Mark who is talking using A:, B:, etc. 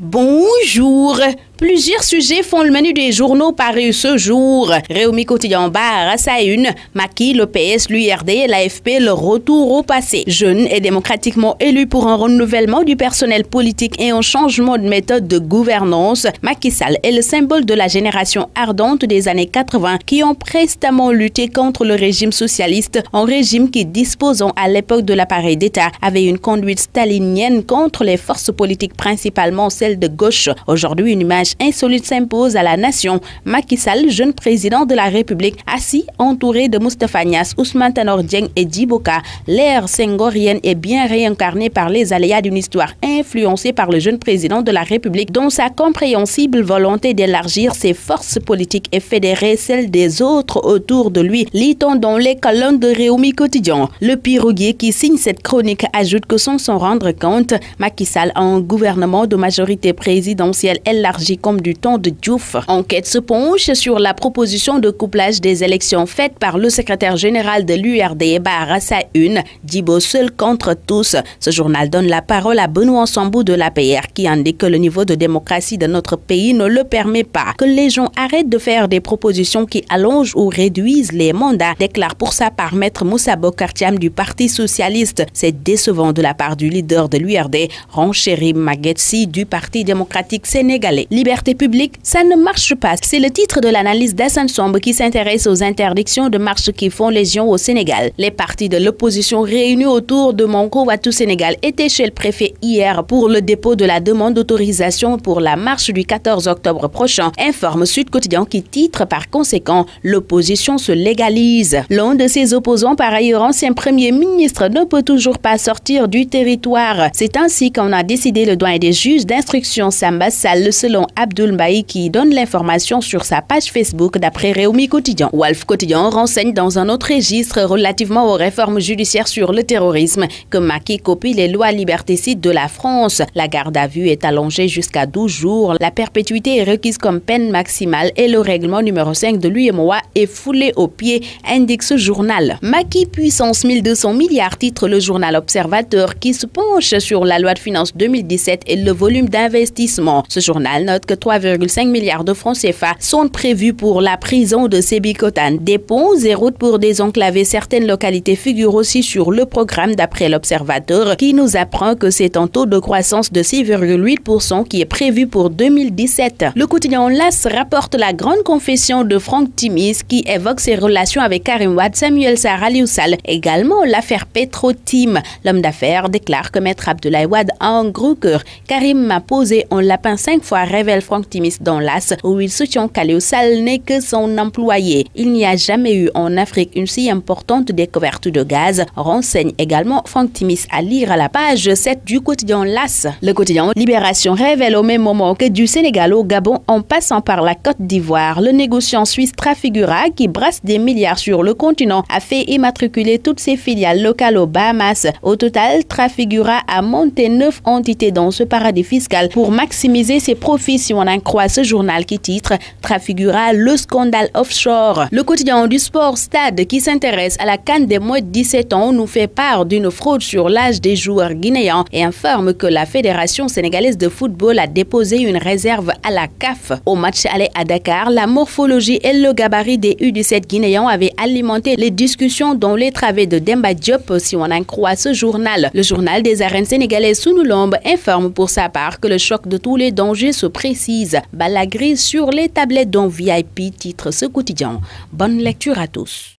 A: Bonjour. Plusieurs sujets font le menu des journaux parus ce jour. Réumi Quotidien barre à sa une. Macky, le PS, l'URD et l'AFP, le retour au passé. Jeunes et démocratiquement élus pour un renouvellement du personnel politique et un changement de méthode de gouvernance. Macky Sall est le symbole de la génération ardente des années 80 qui ont prestamment lutté contre le régime socialiste, un régime qui, disposant à l'époque de l'appareil d'État, avait une conduite stalinienne contre les forces politiques, principalement celles de gauche. Aujourd'hui, une image insolite s'impose à la nation. Macky Sall, jeune président de la République, assis entouré de Moustapha Niasse, Ousmane Tanor Dieng et Djibo Ka. L'ère senghorienne est bien réincarnée par les aléas d'une histoire influencée par le jeune président de la République, dont sa compréhensible volonté d'élargir ses forces politiques et fédérer celles des autres autour de lui. Lit-on dans les colonnes de Réumi Quotidien. Le piroguier qui signe cette chronique ajoute que sans s'en rendre compte, Macky Sall a un gouvernement de majorité présidentielle élargie comme du temps de Diouf. Enquête se penche sur la proposition de couplage des élections faite par le secrétaire général de l'URD, barre à sa une, Djibo seul contre tous. Ce journal donne la parole à Benoît Sambou de l'APR qui indique que le niveau de démocratie de notre pays ne le permet pas, que les gens arrêtent de faire des propositions qui allongent ou réduisent les mandats, déclare pour sa part Maître Moussa Bocar Thiam du Parti socialiste. C'est décevant de la part du leader de l'URD, renchérit Maguette Sy du Parti démocratique sénégalais. Liberté publique, ça ne marche pas. C'est le titre de l'analyse d'Assane Sombe qui s'intéresse aux interdictions de marche qui font légion au Sénégal. Les partis de l'opposition réunis autour de Manko Watu Sénégal étaient chez le préfet hier pour le dépôt de la demande d'autorisation pour la marche du 14 octobre prochain, informe Sud Quotidien qui titre par conséquent « L'opposition se légalise ». L'un de ses opposants, par ailleurs ancien premier ministre, ne peut toujours pas sortir du territoire. C'est ainsi qu'en a décidé le doyen des juges d'instruction Samba Sall, selon Abdoul Mbaye qui donne l'information sur sa page Facebook d'après Réumi Quotidien. Walf Quotidien renseigne dans un autre registre relativement aux réformes judiciaires sur le terrorisme que Macky copie les lois liberticides de la France. La garde à vue est allongée jusqu'à 12 jours. La perpétuité est requise comme peine maximale et le règlement numéro 5 de l'UEMOA est foulé aux pieds, indique ce journal. Macky puissance 1200 milliards, titre le journal Observateur qui se penche sur la loi de finances 2017 et le volume d'investissement. Ce journal note que 3,5 milliards de francs CFA sont prévus pour la prison de Sébikotane. Des ponts et routes pour désenclaver certaines localités figurent aussi sur le programme d'après l'Observateur qui nous apprend que c'est un taux de croissance de 6,8% qui est prévu pour 2017. Le quotidien LAS rapporte la grande confession de Franck Timis qui évoque ses relations avec Karim Wade, Samuel Sarr, Aliou Sall. Également l'affaire Petro-Tim. L'homme d'affaires déclare que Maître Abdoulaye Wade a un gros cœur. Karim m'a posé un lapin 5 fois, révèle Franck Timis dans l'As, où il soutient qu'Aliou Sall n'est que son employé. Il n'y a jamais eu en Afrique une si importante découverte de gaz, renseigne également Franck Timis à lire à la page 7 du quotidien LAS. Le quotidien Libération révèle au même moment que du Sénégal au Gabon en passant par la Côte d'Ivoire, le négociant suisse Trafigura qui brasse des milliards sur le continent a fait immatriculer toutes ses filiales locales aux Bahamas. Au total, Trafigura a monté 9 entités dans ce paradis fiscal pour maximiser ses profits si on en croit ce journal qui titre Trafigura le scandale offshore. Le quotidien du sport Stade qui s'intéresse à la CAN des moins de 17 ans nous fait part d'une fraude sur l'âge des joueurs guinéens et informe que la Fédération sénégalaise de football a déposé une réserve à la CAF. Au match aller à Dakar, la morphologie et le gabarit des U17 guinéens avaient alimenté les discussions dans les travées de Demba Diop si on en croit ce journal. Le journal des arènes sénégalaises Sunulombe informe pour sa part que le choc de tous les dangers se précise. Balagri sur les tablettes dont VIP, titre ce quotidien. Bonne lecture à tous.